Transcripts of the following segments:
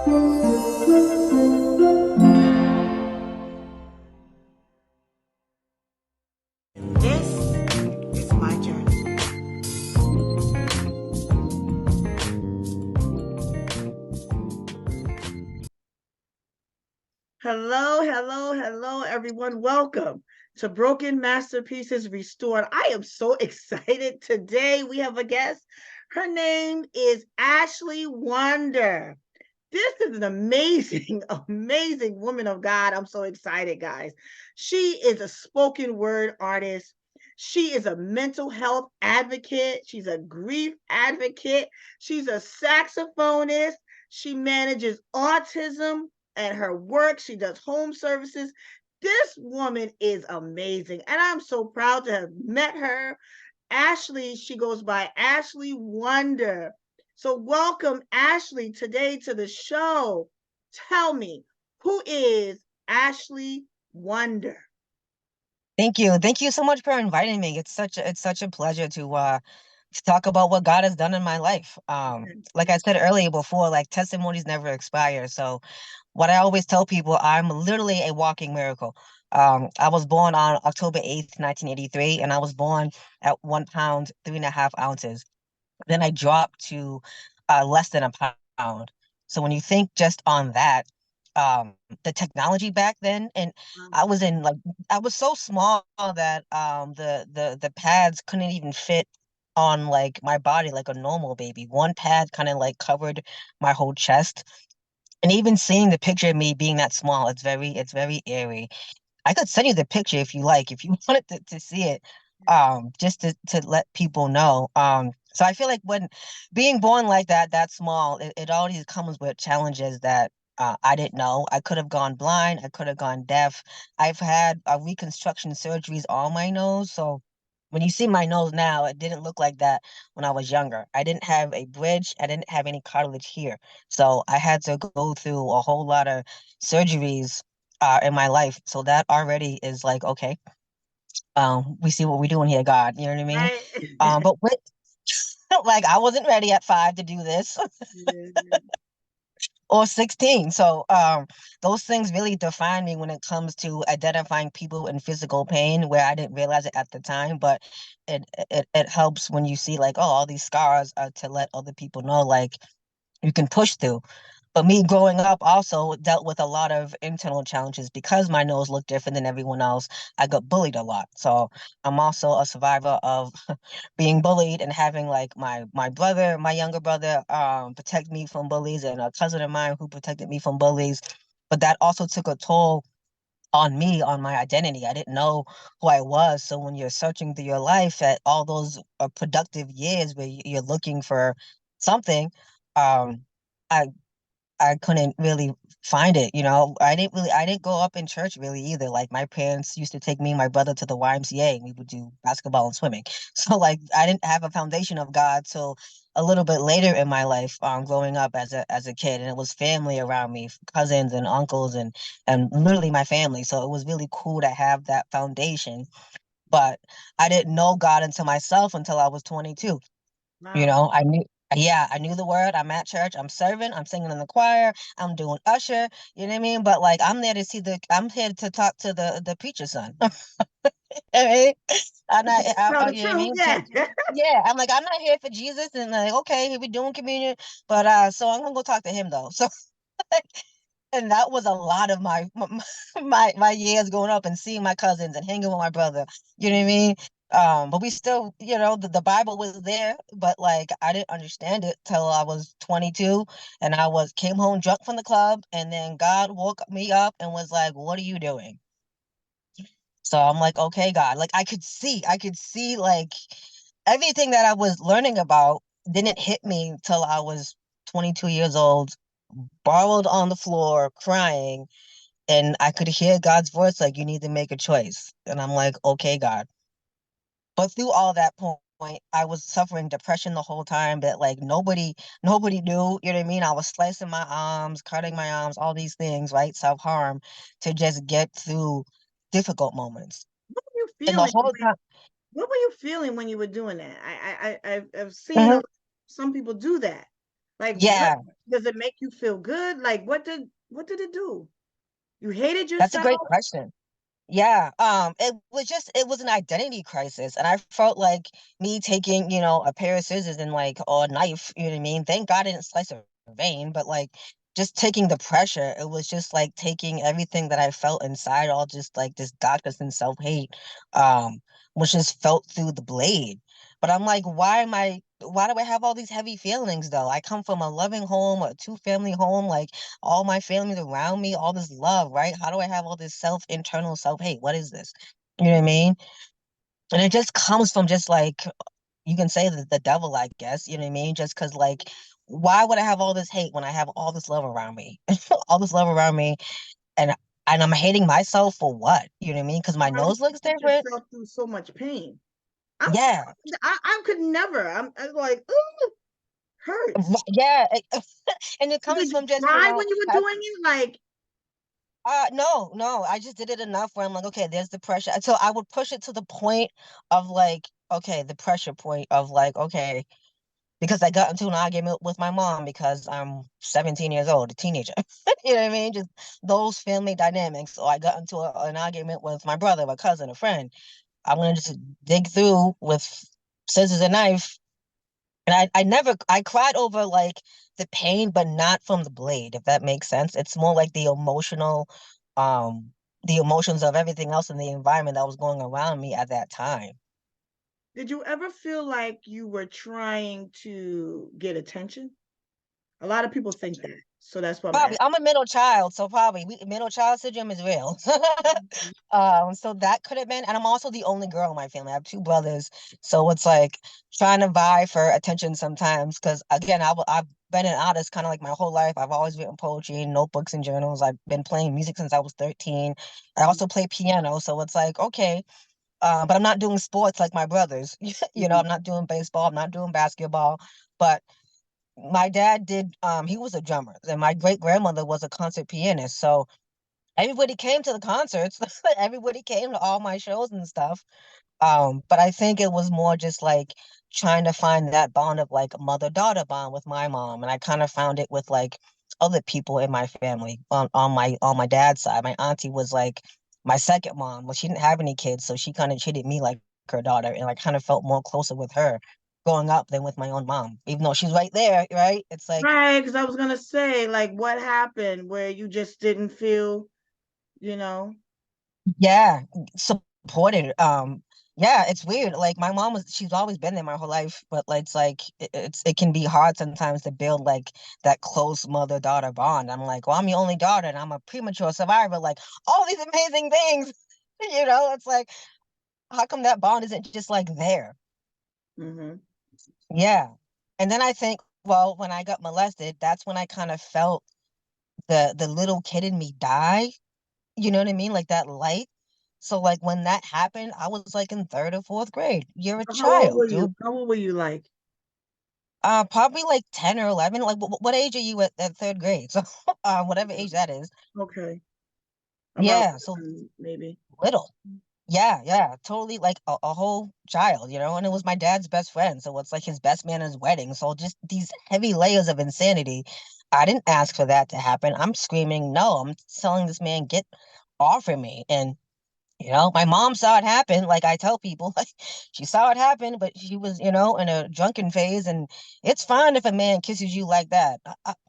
This is my journey. Hello, hello, hello, everyone. Welcome to Broken Masterpieces Restored. I am so excited today. We have a guest. Her name is Ashley Wonder. This is an amazing, amazing woman of God. I'm so excited, guys. She is a spoken word artist. She is a mental health advocate. She's a grief advocate. She's a saxophonist. She manages autism at her work. She does home services. This woman is amazing. And I'm so proud to have met her. Ashley, she goes by Ashley Wonder. So, welcome, Ashley, today to the show. Tell me, who is Ashley Wonder? Thank you. Thank you so much for inviting me. It's such a pleasure to talk about what God has done in my life. Like I said earlier before, like testimonies never expire. So what I always tell people, I'm literally a walking miracle. I was born on October 8th, 1983, and I was born at 1 pound, 3.5 ounces. Then I dropped to less than a pound. So when you think just on that, the technology back then, and I was in like I was so small that the pads couldn't even fit on like my body like a normal baby. One pad kind of like covered my whole chest. And even seeing the picture of me being that small, it's very eerie. I could send you the picture if you like, if you wanted to see it, just to let people know. So I feel like when being born like that small, it always comes with challenges that I didn't know. I could have gone blind, I could have gone deaf. I've had reconstruction surgeries on my nose, so when you see my nose now, it didn't look like that when I was younger. I didn't have a bridge, I didn't have any cartilage here. So I had to go through a whole lot of surgeries in my life. So that already is like, okay, we see what we're doing here, God. You know what I mean? Right? But with like I wasn't ready at 5 to do this or 16. So those things really define me when it comes to identifying people in physical pain where I didn't realize it at the time. But it helps when you see like, oh, all these scars to let other people know like you can push through. But me growing up also dealt with a lot of internal challenges because my nose looked different than everyone else. I got bullied a lot. So I'm also a survivor of being bullied and having like my brother, my younger brother, protect me from bullies and a cousin of mine who protected me from bullies. But that also took a toll on me, on my identity. I didn't know who I was. So when you're searching through your life at all those productive years where you're looking for something, um, I I couldn't really find it, you know. I didn't grow up in church really either. Like my parents used to take me and my brother to the YMCA and we would do basketball and swimming. So like I didn't have a foundation of God till a little bit later in my life, growing up as a kid. And it was family around me, cousins and uncles and literally my family. So it was really cool to have that foundation. But I didn't know God until myself until I was 22. You Wow. know, yeah, I knew the word. I'm at church. I'm serving. I'm singing in the choir. I'm doing usher. You know what I mean? But like, I'm here to talk to the preacher's son. I mean, Tell the you know what I truth, mean? yeah. Yeah, I'm like, I'm not here for Jesus. And like, okay, here we doing communion. But so I'm gonna go talk to him though. So, and that was a lot of my years growing up and seeing my cousins and hanging with my brother. You know what I mean? But we still, you know, the Bible was there, but like I didn't understand it till I was 22 and I was came home drunk from the club and then God woke me up and was like, "What are you doing?" So I'm like, "Okay, God." Like I could see like everything that I was learning about didn't hit me till I was 22 years old, borrowed on the floor, crying, and I could hear God's voice like, you need to make a choice. And I'm like, okay, God. But through all that point, I was suffering depression the whole time that like nobody knew, you know what I mean? I was slicing my arms, cutting my arms, all these things, right? Self-harm to just get through difficult moments. What were you And the feeling? whole time, What were you feeling when you were doing that? I've seen mhm, some people do that. Like what? Yeah, Does it make you feel good? Like what did it do? You hated that's a yourself? great question. Yeah, it was an identity crisis, and I felt like me taking, a pair of scissors and like or a knife, you know what I mean? Thank God I didn't slice a vein, but like just taking the pressure, it was just like taking everything that I felt inside, all just like this darkness and self-hate, um, which just felt through the blade. But I'm like, why do I have all these heavy feelings though? I come from a loving home, a two-family home, like all my family around me, all this love, right? How do I have all this internal self-hate? What is this? You know what I mean? And it just comes from just like you can say the devil, I guess, you know what I mean? Just because like why would I have all this hate when I have all this love around me? All this love around me and I'm hating myself for what? You know what I mean? Because my Why would nose you looks put different. yourself through so much pain? I'm Yeah. I could never. I'm like, ooh, hurts. Yeah. And it Did comes you from just, cry when you were doing it? Like, no, no. I just did it enough where I'm like, okay, there's the pressure. So I would push it to the point of like, okay, the pressure point of like, okay, because I got into an argument with my mom because I'm 17 years old, a teenager. You know what I mean? Just those family dynamics. Or I got into an argument with my brother, a cousin, a friend. I'm gonna just dig through with scissors and knife. And I cried over like the pain, but not from the blade, if that makes sense. It's more like um, the emotions of everything else in the environment that was going around me at that time. did you ever feel like you were trying to get attention? A lot of people think that. So that's why I'm Probably, asking. I'm a middle child, so probably middle child syndrome is real. So that could have been, and I'm also the only girl in my family. I have two brothers, so it's like trying to vie for attention sometimes. Because again, I've been an artist kind of like my whole life. I've always written poetry, notebooks, and journals. I've been playing music since I was 13. I also play piano, so it's like okay, but I'm not doing sports like my brothers. Mhm. I'm not doing baseball. I'm not doing basketball, but my dad did he was a drummer and my great grandmother was a concert pianist, so everybody came to the concerts. Everybody came to all my shows and stuff. But I think it was more just like trying to find that bond of like mother-daughter bond with my mom, and I kind of found it with like other people in my family on my dad's side. My auntie was like my second mom. Well, she didn't have any kids, so she kind of treated me like her daughter, and I kind of felt more closer with her growing up than with my own mom, even though she's right there, right? It's like Right, because I was gonna say, like, what happened where you just didn't feel, you know? yeah, supported. Yeah, it's weird. Like my mom she's always been there my whole life, but like it can be hard sometimes to build like that close mother-daughter bond. I'm like, well, I'm the only daughter and I'm a premature survivor, like all these amazing things. It's like, how come that bond isn't just like there? Hmm. Yeah. And then I think, well, when I got molested, that's when I kind of felt the little kid in me die. You know what I mean? Like that light. So like when that happened, I was like in third or fourth grade. You're a How old were child, you? dude. How old were you like? Probably like 10 or 11. Like what age are you at third grade? So whatever age that is. Okay. About Yeah, so maybe. little. Yeah, yeah, totally like a whole child, and it was my dad's best friend. So it's like his best man at his wedding. So just these heavy layers of insanity. I didn't ask for that to happen. I'm screaming, no, I'm telling this man, get off of me. And my mom saw it happen. Like I tell people, like she saw it happen, but she was, in a drunken phase. And it's fine if a man kisses you like that.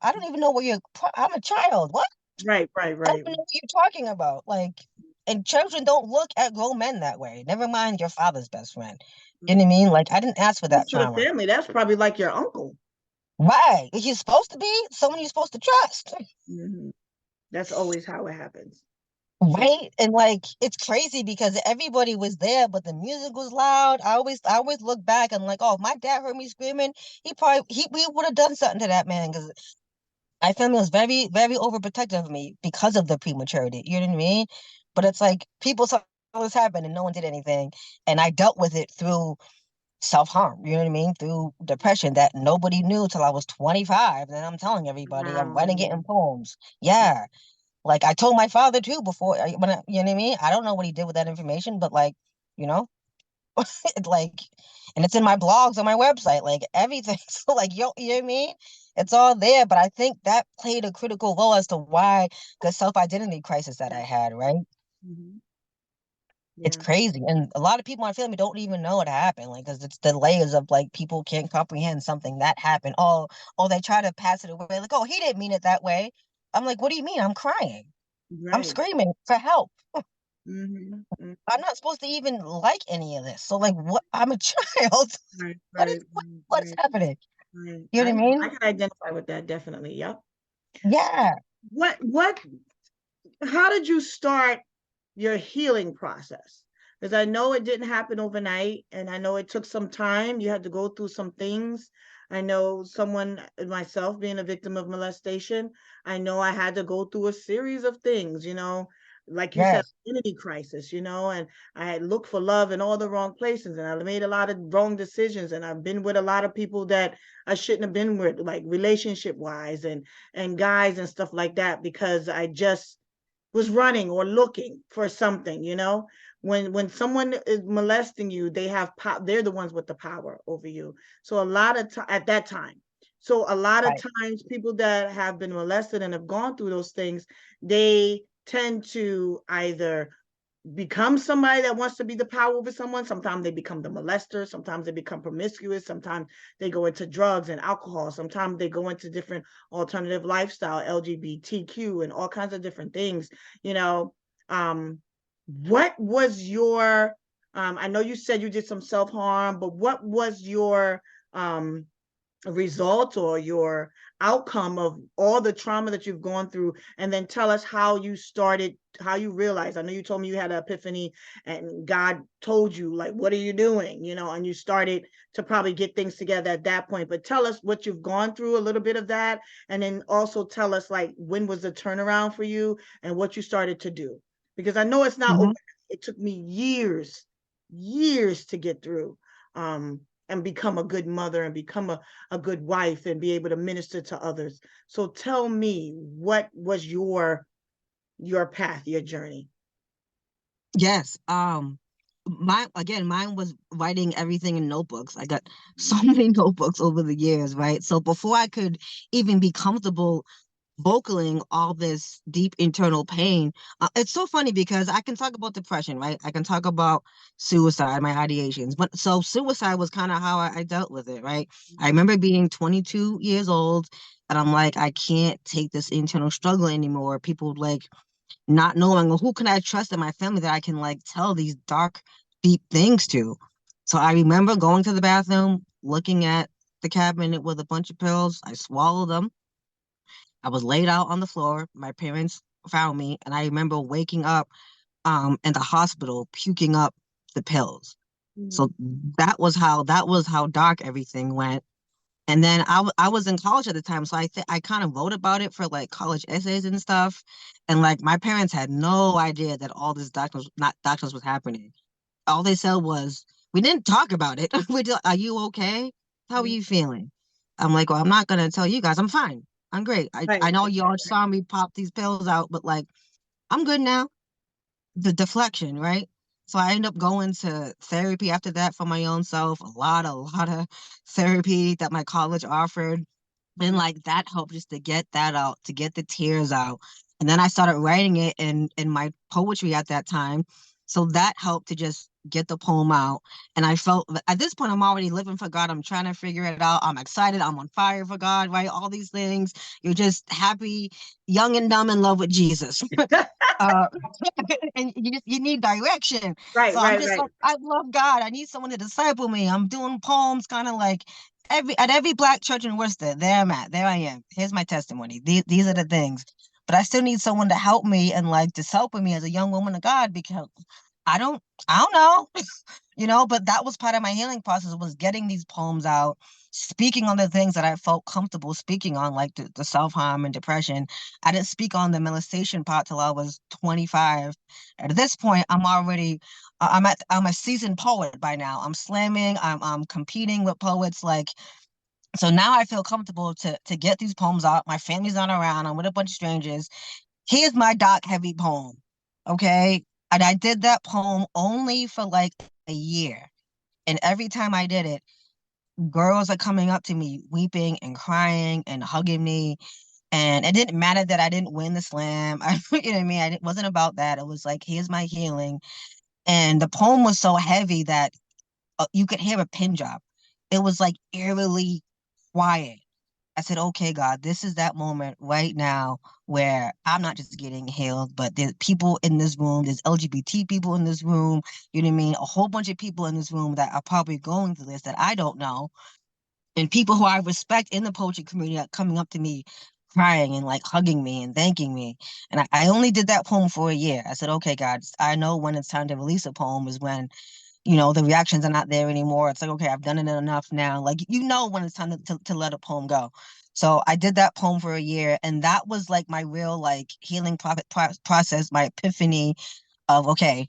I don't even know where I'm a child. What? Right, right, I don't right. even know what you're talking about. Like, and children don't look at grown men that way. Never mind your father's best friend. You know what I mean? Like, I didn't ask for that Close to the trauma. family. That's probably like your uncle. Right? He's supposed to be someone you're supposed to trust. Hmm. That's always how it happens. So Right? And like it's crazy because everybody was there, but the music was loud. I always look back and like, oh, if my dad heard me screaming, we would have done something to that man because my family was very, very overprotective of me because of the prematurity. You know what I mean? But it's like people saw this happen and no one did anything. And I dealt with it through self-harm, you know what I mean? Through depression that nobody knew till I was 25. And I'm telling everybody, I'm writing it wow. in poems. Yeah. Like I told my father too before you know what I mean? I don't know what he did with that information, but like, you know, like, and it's in my blogs on my website, like everything. So like, you know what I mean? It's all there, but I think that played a critical role as to why the self-identity crisis that I Yeah. had, right? Mhm. It's Yeah. crazy. And a lot of people in my family don't even know it happened. Like, because it's the layers of like people can't comprehend something that happened. Oh, they try to pass it away. Like, oh, he didn't mean it that way. I'm like, what do you mean? I'm crying. I'm Right. screaming for help. Mhm. Mhm. I'm not supposed to even like any of this. So like what I'm a child. Right, What right, is right, what is right, happening? right. You know what I I mean? can identify with that definitely. Yep. Yeah. What how did you start your healing process? Because I know it didn't happen overnight, and I know it took some time. You had to go through some things. I know someone, myself, being a victim of molestation, I know I had to go through a series of things, like you said, Yes. identity crisis, and I had looked for love in all the wrong places, and I made a lot of wrong decisions, and I've been with a lot of people that I shouldn't have been with, like relationship wise, and guys and stuff like that, because I just was running or looking for something, when someone is molesting you, they're the ones with the power over you. So a lot of at that time, so a lot of Right. times people that have been molested and have gone through those things, they tend to either become somebody that wants to be the power over someone. Sometimes they become the molester. Sometimes they become promiscuous. Sometimes they go into drugs and alcohol. Sometimes they go into different alternative lifestyle, LGBTQ, and all kinds of different things. You know, um, what was your? I know you said you did some self harm, but what was your um, result or your outcome of all the trauma that you've gone through, and then tell us how you started, how you realized. I know you told me you had an epiphany and God told you, like, what are you doing, and you started to probably get things together at that point. But tell us what you've gone through, a little bit of that, and then also tell us, like, when was the turnaround for you and what you started to do, because I know it's not over. Hmm. It took me years to get through, um and become a good mother and become a good wife and be able to minister to others. So tell me, what was your path, your journey? Yes. Mine was writing everything in notebooks. I got so many notebooks over the years, right? So before I could even be comfortable vocaling all this deep internal pain, it's so funny because I can talk about depression, right? I can talk about suicide, my ideations. But so suicide was kind of how I dealt with it, right? I Mhm. remember being 22 years old and I'm like, I can't take this internal struggle anymore. People like not knowing, well, who can I trust in my family that I can like tell these dark, deep things to. So I remember going to the bathroom, looking at the cabinet with a bunch of pills. I swallowed them. I was laid out on the floor. My parents found me, and I remember waking up in the hospital, puking up the pills. So Mhm. that was how dark everything went. And then I was in college at the time, so I kind of wrote about it for like college essays and stuff. And like my parents had no idea that all this darkness not darkness was happening. All they said was, "We didn't talk about it. Are you okay? How are Mhm. you feeling?" I'm like, "Well, I'm not gonna tell you guys. I'm fine. I'm great. I Right, know right, y'all saw me pop these pills out, but like I'm good now." The deflection, right? So I end up going to therapy after that for my own self, a lot of therapy that my college offered. And right. like that helped just to get that out, to get the tears out. And then I started writing it in my poetry at that time. So that helped to just get the poem out. And I felt at this point I'm already living for God. I'm trying to figure it out. I'm excited. I'm on fire for God, right? All these things. You're just happy, young and dumb in love with Jesus. Uh, and you need direction. Right, So I'm right, just right. like, I love God. I need someone to disciple me. I'm doing poems, kind of like every black church in Worcester. There I'm at. There I am. Here's my testimony. These are the things. But I still need someone to help me and like disciple me as a young woman of God because I don't I don't know. But that was part of my healing process was getting these poems out, speaking on the things that I felt comfortable speaking on, like the self-harm and depression. I didn't speak on the molestation part till I was 25. At this point, I'm a seasoned poet by now. I'm slamming, I'm competing with poets like so now I feel comfortable to get these poems out. My family's not around. I'm with a bunch of strangers. Here's my dark heavy poem. Okay. And I did that poem only for like a year. And every time I did it, girls are coming up to me, weeping and crying and hugging me. And it didn't matter that I didn't win the slam. You know what I mean? It wasn't about that. It was like, here's my healing. And the poem was so heavy that you could hear a pin drop. It was like eerily quiet. I said, okay, God, this is that moment right now where I'm not just getting healed, but there's people in this room, there's LGBT people in this room, you know what I mean? A whole bunch of people in this room that are probably going through this that I don't know. And people who I respect in the poetry community are coming up to me crying and like hugging me and thanking me. And I only did that poem for a year. I said, okay, God, I know when it's time to release a poem is when, you know, the reactions are not there anymore. It's like, okay, I've done it enough now. Like, you know, when it's time to let a poem go. So I did that poem for a year. And that was like my real like healing process, my epiphany of, okay.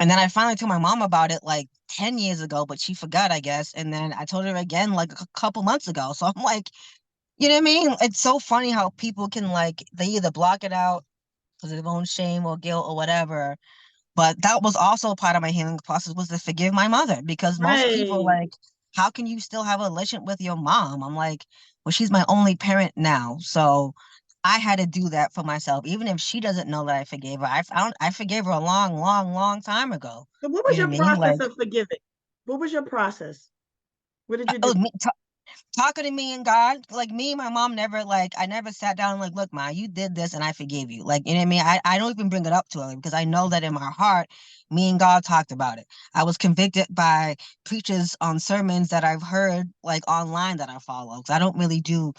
And then I finally told my mom about it like 10 years ago, but she forgot, I guess. And then I told her again like a couple months ago. So I'm like, you know what I mean? It's so funny how people can like, they either block it out because of their own shame or guilt or whatever, but that was also part of my healing process was to forgive my mother because most people are Right. like, how can you still have a relationship with your mom? I'm like, well, she's my only parent now. So I had to do that for myself. Even if she doesn't know that I forgave her, I forgave her a long, long, long time ago. So what You was know your what I mean? process Like, of forgiving? What was your process? What did you it do? was me, talking to me and God, like me and my mom never like I never sat down and like, look, Ma, you did this and I forgave you. Like, you know what I mean? I don't even bring it up to her because I know that in my heart, me and God talked about it. I was convicted by preachers on sermons that I've heard like online that I follow. Because I don't really do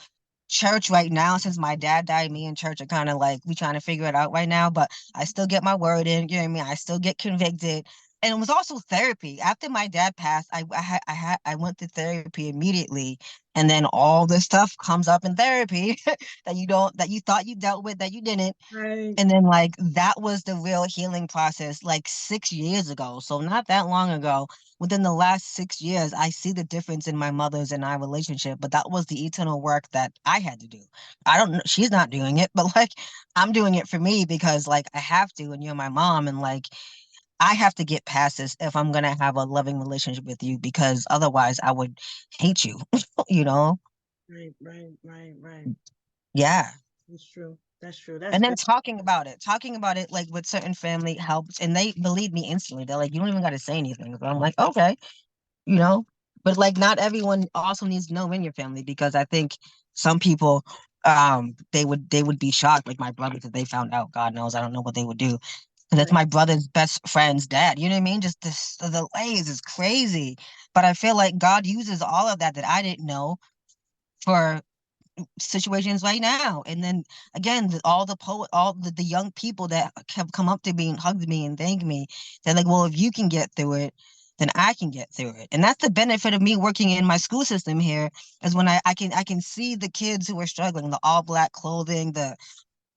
church right now since my dad died. Me and church are kind of like we trying to figure it out right now, but I still get my word in. You know what I mean? I still get convicted, and it was also therapy. After my dad passed, I went to therapy immediately, and then all this stuff comes up in therapy that you thought you dealt with that you didn't. Right. And then like that was the real healing process like 6 years ago. So not that long ago. Within the last 6 years, I see the difference in my mother's and I relationship. But that was the eternal work that I had to do. I don't know, she's not doing it, but like I'm doing it for me because like I have to, and you're my mom, and like I have to get past this if I'm gonna have a loving relationship with you because otherwise I would hate you, you know? Right. Right. Right. Right. Yeah. That's true. That's true. That's And then very talking about it like with certain family helps, and they believe me instantly. They're like, you don't even got to say anything. So I'm like, okay, you know. But like, not everyone also needs to know in your family because I think some people, they would be shocked. Like my brothers, if they found out, God knows, I don't know what they would do. Because it's right. my brother's best friend's dad. You know what I mean? Just this, the delays is crazy. But I feel like God uses all of that I didn't know for situations right now. And then again, all the young people that have come up to me and hugged me and thanked me, they're like, well, if you can get through it, then I can get through it. And that's the benefit of me working in my school system here is when I can see the kids who are struggling, the all black clothing, the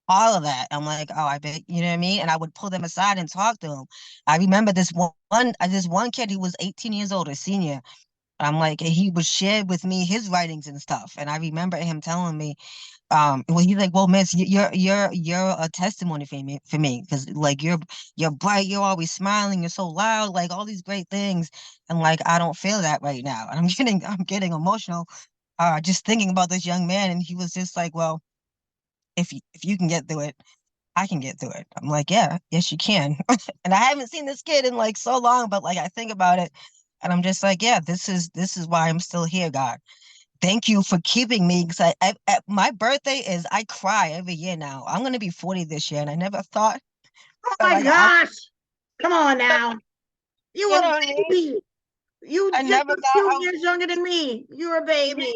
all of that. I'm like, oh, I bet, you know what I mean? And I would pull them aside and talk to them. I remember this one kid who was 18 years old, a senior. I'm like, and he would share with me his writings and stuff. And I remember him telling me, well, he's like, well, miss, you're a testimony for me, because like you're bright, you're always smiling, you're so loud, like all these great things, and like I don't feel that right now, and I'm getting emotional, just thinking about this young man, and he was just like, well, if you can get through it, I can get through it. I'm like, yeah, yes, you can, and I haven't seen this kid in like so long, but like I think about it, and I'm just like, yeah, this is why I'm still here, God. Thank you for keeping me because my birthday is I cry every year now. I'm gonna be 40 this year, and I never thought Oh that my like I, gosh. Come on now. You you a know what I mean? baby. You I just never a thought few years younger than me. You're a baby.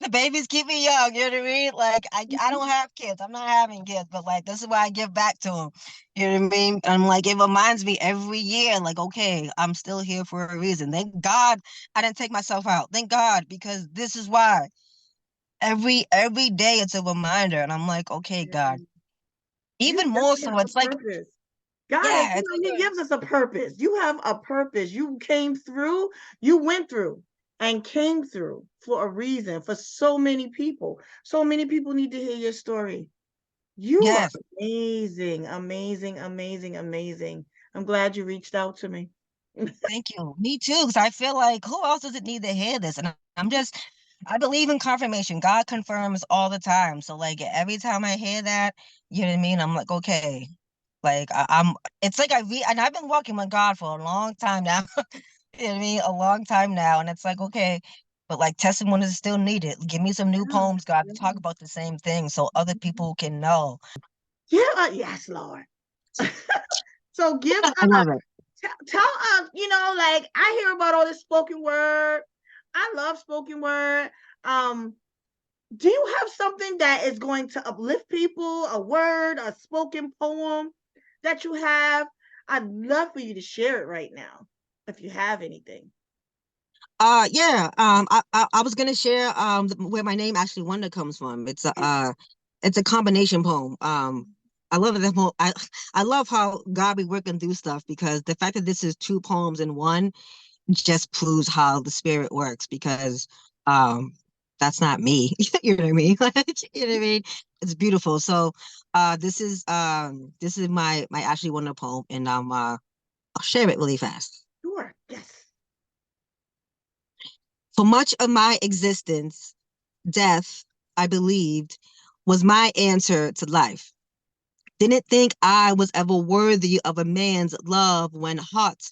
the babies keep me young. You know what I mean? Like I don't have kids. I'm not having kids, but like this is why I give back to them. You know what I mean? I'm like it reminds me every year, like okay, I'm still here for a reason. Thank God I didn't take myself out. Thank God because this is why. Every day it's a reminder, and I'm like, okay, God. You Even more definitely so, have a it's like, purpose. God is, yeah, it's He gives us a purpose. You have a purpose. You came through, you went through and came through for a reason for so many people. So many people need to hear your story. You are yes. amazing, amazing, amazing, amazing. I'm glad you reached out to me. Thank you. Me too, because I feel like who else does it need to hear this? And I'm just, I believe in confirmation. God confirms all the time. So like every time I hear that, you know what I mean? I'm like, okay. Like it's like and I've been walking with God for a long time now. You know what I mean? A long time now. And it's like, okay, but like testimonies is still needed. Give me some new Yeah, poems, God, to talk yeah. about the same thing so other people can know. Yeah, yes, Lord. So give I love it. tell us, like I hear about all this spoken word. I love spoken word. Um, do you have something that is going to uplift people, a word, a spoken poem that you have? I'd love for you to share it right now if you have anything. Yeah. I was gonna share where my name actually Wonder comes from. It's a combination poem. I love that poem. I love how God be working through stuff because the fact that this is two poems in one just proves how the spirit works because um that's not me. You know what I mean? Like, you know what I mean? It's beautiful. So this is my actually Wonder poem and I'll share it really fast. Sure. Yes. For much of my existence, death, I believed, was my answer to life. Didn't think I was ever worthy of a man's love when heart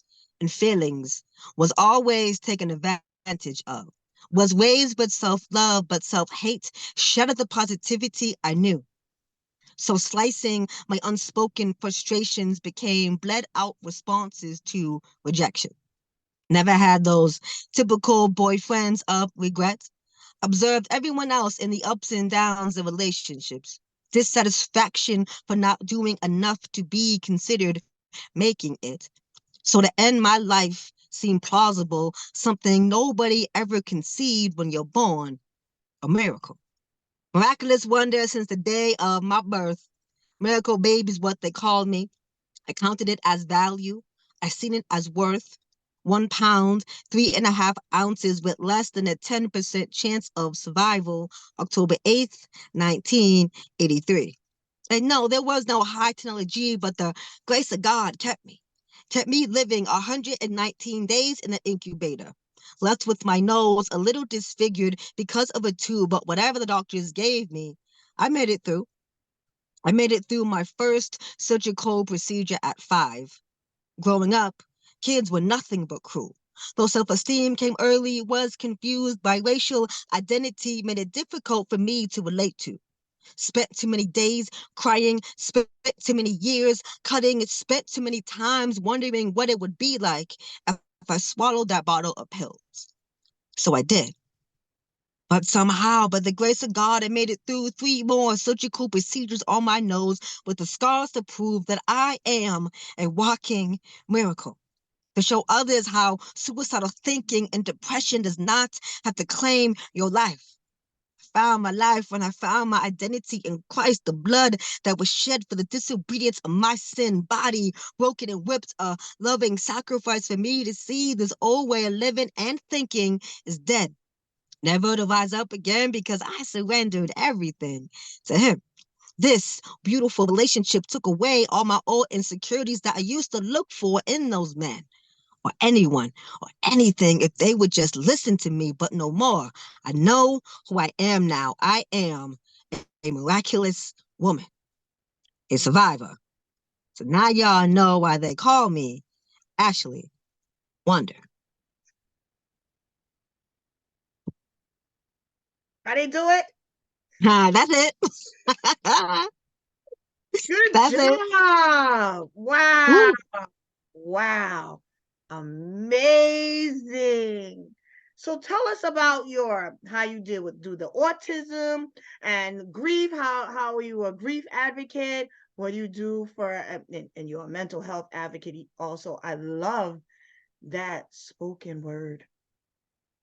and feelings was always taken advantage of. Was ways but self-love, but self-hate, shattered the positivity I knew. So slicing my unspoken frustrations became bled out responses to rejection. Never had those typical boyfriends of regret. Observed everyone else in the ups and downs of relationships. Dissatisfaction for not doing enough to be considered making it. So to end my life seemed plausible, something nobody ever conceived when you're born, a miracle. Miraculous wonder since the day of my birth. Miracle baby's what they called me. I counted it as value. I seen it as worth. 1 pound, 3.5 ounces with less than a 10% chance of survival, October 8th, 1983. And no, there was no high technology, but the grace of God kept me living 119 days in an incubator. Left with my nose a little disfigured because of a tube, but whatever the doctors gave me, I made it through. I made it through my first surgical procedure at 5. Growing up, kids were nothing but cruel. Though self-esteem came early, was confused by racial identity, made it difficult for me to relate to. Spent too many days crying, spent too many years cutting, spent too many times wondering what it would be like if I swallowed that bottle of pills. So I did. But somehow, by the grace of God, I made it through 3 more surgical procedures on my nose with the scars to prove that I am a walking miracle. To show others how suicidal thinking and depression does not have to claim your life. I found my life when I found my identity in Christ, the blood that was shed for the disobedience of my sin body, broken and whipped, a loving sacrifice for me to see this old way of living and thinking is dead, never to rise up again because I surrendered everything to Him. This beautiful relationship took away all my old insecurities that I used to look for in those men or anyone or anything if they would just listen to me, but no more. I know who I am now. I am a miraculous woman, a survivor. So now y'all know why they call me Ashley Wonder. How they do it? That's it. Good That's it. job. Wow. Woo. Wow. Amazing. So tell us about your how you deal with do the autism and grief. How are you a grief advocate? What do you do for and you're a mental health advocate also. I love that spoken word.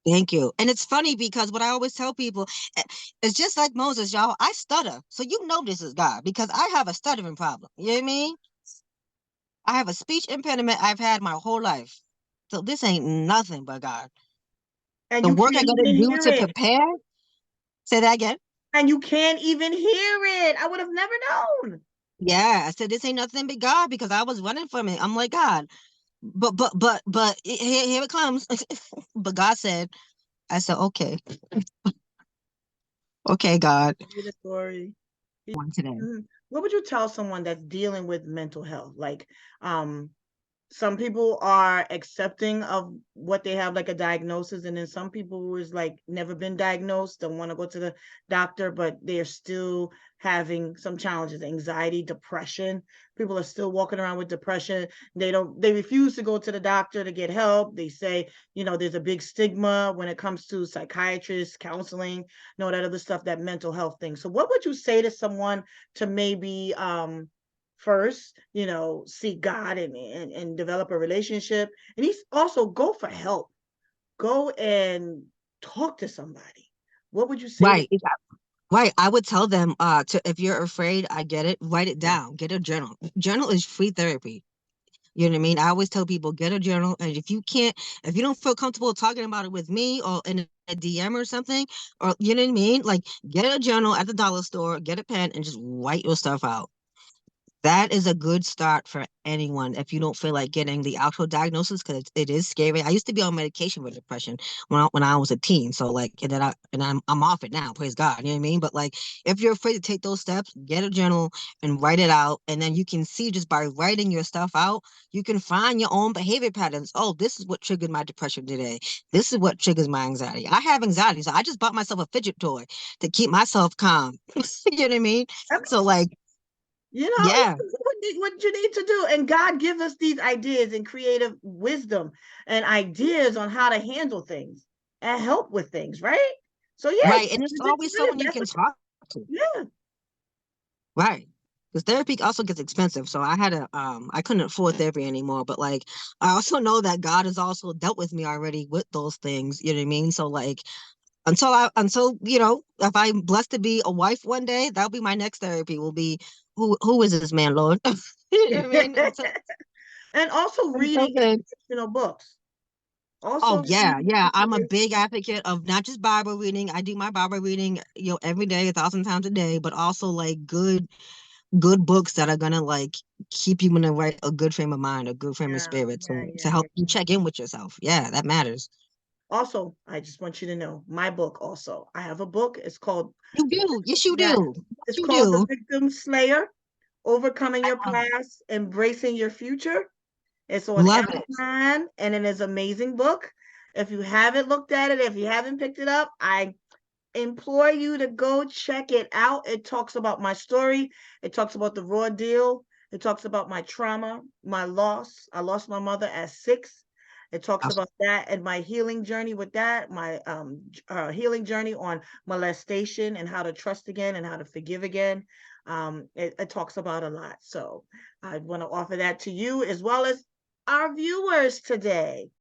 Thank you. And it's funny because what I always tell people, eh, it's just like Moses, y'all. I stutter. So you know this is God because I have a stuttering problem. You know what I mean? I have a speech impediment I've had my whole life. So this ain't nothing but God. And The you work can't I got to even do hear to it. prepare, say that again. And you can't even hear it. I would have never known. Yeah, I said this ain't nothing but God because I was running from it. I'm like, God. here it comes. But God said, I said, okay, okay, God, Hear the story. one today. What would you tell someone that's dealing with mental health? Like, some people are accepting of what they have, like a diagnosis, and then some people who is like never been diagnosed don't want to go to the doctor, but they're still having some challenges, anxiety, depression. People are still walking around with depression. They refuse to go to the doctor to get help. They say, there's a big stigma when it comes to psychiatrists, counseling, that other stuff, that mental health thing. So what would you say to someone to maybe first, seek God and develop a relationship. And he's also go for help. Go and talk to somebody. What would you say to Right. Right. I would tell them to if you're afraid, I get it, write it down. Get a journal. Journal is free therapy. You know what I mean? I always tell people get a journal, and if you don't feel comfortable talking about it with me or in a DM or something, or you know what I mean, like get a journal at the dollar store, get a pen, and just write your stuff out. That is a good start for anyone if you don't feel like getting the actual diagnosis because it is scary. I used to be on medication for depression when I was a teen, so like and I'm off it now. Praise God, you know what I mean. But like if you're afraid to take those steps, get a journal and write it out, and then you can see just by writing your stuff out, you can find your own behavior patterns. Oh, this is what triggered my depression today. This is what triggers my anxiety. I have anxiety, so I just bought myself a fidget toy to keep myself calm. You know what I mean? them? So like, yeah. What you need to do. And God give us these ideas and creative wisdom and ideas on how to handle things and help with things, right? So yeah, Right. And it's is it always good? someone you That's can what, talk to. yeah. Right. Because therapy also gets expensive. So I couldn't afford therapy anymore. But like I also know that God has also dealt with me already with those things. You know what I mean? So like until, if I'm blessed to be a wife one day, that'll be my next therapy will be who is this man, Lord? You know what I mean? And also Until reading then. inspirational books. Also Oh yeah, reading yeah. I'm a big inspirational. advocate of not just Bible reading. I do my Bible reading, every day, 1,000 times a day, but also like good books that are gonna like keep you in a good frame of mind, a good frame of Yeah, spirit yeah, to yeah, help you yeah. check in with yourself. Yeah, that matters. Also, I just want you to know my book also. I have a book. It's called, You do. Yes, you yeah, do. Yes, it's you called The do. Victim Slayer, Overcoming I Your love it. Past, Embracing Your Future. It's on Love it. Amazon and it is an amazing book. If you haven't looked at it, if you haven't picked it up, I implore you to go check it out. It talks about my story. It talks about the raw deal. It talks about my trauma, my loss. I lost my mother at 6. It talks about that and my healing journey with that, my healing journey on molestation and how to trust again and how to forgive again. It talks about a lot. So I want to offer that to you as well as our viewers today.